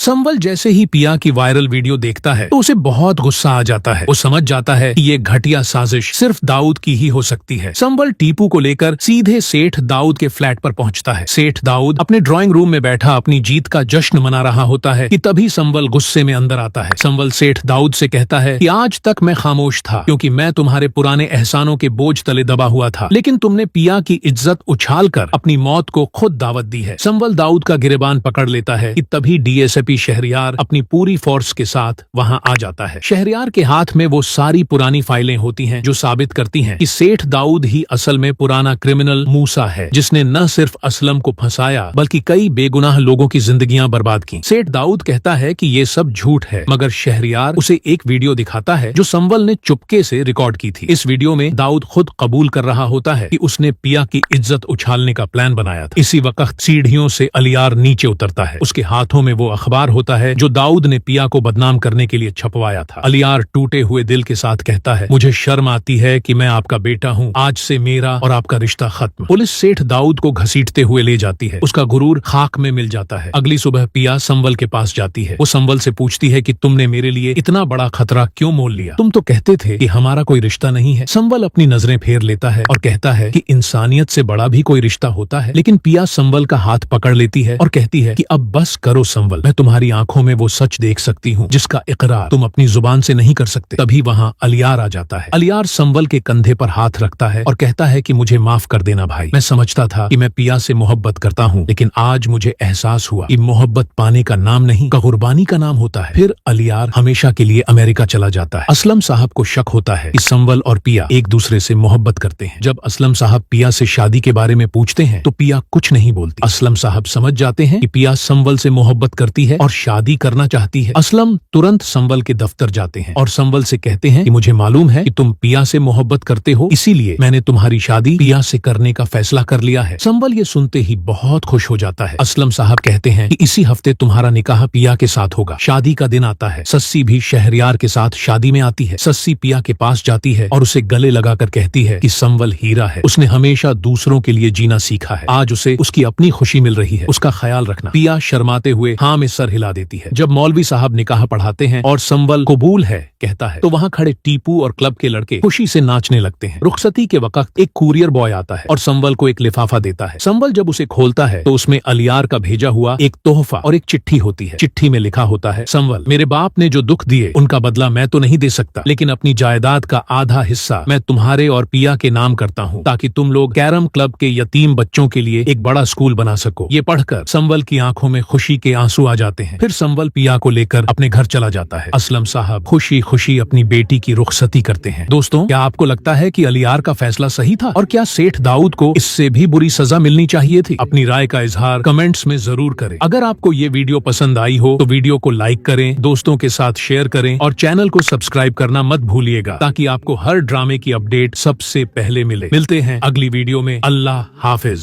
संवल जैसे ही पिया की वायरल वीडियो देखता है तो उसे बहुत गुस्सा आ जाता है। वो समझ जाता है कि ये घटिया साजिश सिर्फ दाऊद की ही हो सकती है। संवल टीपू को लेकर सीधे सेठ दाऊद के फ्लैट पर पहुंचता है। सेठ दाऊद अपने ड्राइंग रूम में बैठा अपनी जीत का जश्न मना रहा होता है कि तभी संवल गुस्से में अंदर आता है। संवल सेठ दाऊद से कहता है कि आज तक मैं खामोश था क्योंकि मैं तुम्हारे पुराने एहसानों के बोझ तले दबा हुआ था, लेकिन तुमने पिया की इज्जत उछालकर अपनी मौत को खुद दावत दी है। संवल दाऊद का गिरेबान पकड़ लेता है कि तभी डीएसपी शहरयार अपनी पूरी फोर्स के साथ वहां आ जाता है। शहरयार के हाथ में वो सारी पुरानी फाइलें होती हैं जो साबित करती हैं कि सेठ दाऊद ही असल में पुराना क्रिमिनल मूसा है, जिसने न सिर्फ असलम को फंसाया बल्कि कई बेगुनाह लोगों की जिंदगियां बर्बाद की। सेठ दाऊद कहता है कि ये सब झूठ है, मगर शहरयार उसे एक वीडियो दिखाता है जो संवल ने चुपके से रिकॉर्ड की थी। इस वीडियो में दाऊद खुद कबूल कर रहा होता है कि उसने पिया की इज्जत उछालने का प्लान बनाया था। इसी वक्त सीढ़ियों से अलियार नीचे उतरता है। उसके हाथों में वो अखबार होता है जो दाऊद ने पिया को बदनाम करने के लिए छपवाया था। अलियार टूटे हुए दिल के साथ कहता है, मुझे शर्म आती है कि मैं आपका बेटा हूँ, आज से मेरा और आपका रिश्ता खत्म। पुलिस सेठ दाऊद को घसीटते हुए ले जाती है। उसका गुरूर खाक में मिल जाता है। अगली सुबह पिया संवल के पास जाती है। वो संवल से पूछती है कि तुमने मेरे लिए इतना बड़ा खतरा क्यों मोल लिया? तुम तो कहते थे कि हमारा कोई रिश्ता नहीं है। संवल अपनी नजरें फेर लेता है और कहता है कि इंसानियत से बड़ा भी कोई रिश्ता होता है। लेकिन पिया संवल का हाथ पकड़ लेती है और कहती है कि अब बस करो संवल, मैं तुम्हारी आंखों में वो सच देख सकती हूँ जिसका इकरार तुम अपनी जुबान से नहीं कर सकते। तभी वहाँ अलियार आ जाता है। अलियार संवल के कंधे पर हाथ रखता है और कहता है कि मुझे माफ कर देना भाई, मैं समझता था कि मैं पिया से मोहब्बत करता हूँ, लेकिन आज मुझे एहसास हुआ कि मोहब्बत पाने का नाम नहीं, कुर्बानी का नाम होता है। फिर अलियार हमेशा के लिए अमेरिका चला जाता है। असलम साहब को शक होता है कि संवल और पिया एक दूसरे से मोहब्बत करते हैं। जब असलम साहब पिया से शादी के बारे में पूछते हैं तो पिया कुछ नहीं बोलती। असलम साहब समझ जाते हैं कि पिया संवल से मोहब्बत करती है और शादी करना चाहती है। असलम तुरंत संवल के दफ्तर जाते हैं और संवल से कहते हैं कि मुझे मालूम है कि तुम पिया से मोहब्बत करते हो, इसीलिए मैंने तुम्हारी शादी पिया से करने का फैसला कर लिया है। संवल ये सुनते ही बहुत खुश हो जाता है। असलम साहब कहते हैं कि इसी हफ्ते तुम्हारा निकाह पिया के साथ होगा। शादी का दिन आता है। सस्सी भी शहरयार के साथ शादी में आती है। सस्सी पिया के पास जाती है और उसे गले लगाकर कहती है कि संवल हीरा है, उसने हमेशा दूसरों के लिए जीना सीखा है, आज उसे उसकी अपनी खुशी मिल रही है, उसका ख्याल रखना। पिया शर्माते हुए हाँ में सर हिला देती है। जब मौलवी साहब निकाह पढ़ाते हैं और संवल कबूल है कहता है तो वहाँ खड़े टीपू और क्लब के लड़के खुशी से नाचने लगते हैं। रुखसती के वक्त एक कुरियर बॉय आता है और संवल को एक लिफाफा देता है। संवल जब उसे खोलता है तो उसमें अलियार का भेजा हुआ एक तोहफा और एक चिट्ठी होती है। चिट्ठी में लिखा होता है, संवल, मेरे बाप ने जो दुख दिए उनका बदला मैं तो नहीं दे सकता, लेकिन अपनी जायदाद का आधा हिस्सा मैं तुम्हारे और पिया के नाम करता हूँ ताकि तुम लोग कैरम क्लब के यतीम बच्चों के लिए एक बड़ा स्कूल बना सको। ये पढ़कर संवल की आंखों में खुशी के आंसू आ जाते हैं। फिर संवल पिया को लेकर अपने घर चला जाता है। असलम साहब खुशी खुशी अपनी बेटी की रुखसती करते हैं। दोस्तों, क्या आपको लगता है कि अलियार का फैसला सही था और क्या सेठ दाऊद को इससे भी बुरी सजा मिलनी चाहिए थी? अपनी राय का इजहार कमेंट्स में जरूर करें। अगर आपको ये वीडियो पसंद आई हो तो वीडियो को लाइक करें, दोस्तों के साथ शेयर करें और चैनल को सब्सक्राइब करना मत भूलिएगा ताकि आपको हर ड्रामे की अपडेट सबसे पहले मिले। मिलते हैं अगली वीडियो में। अल्लाह हाफिज।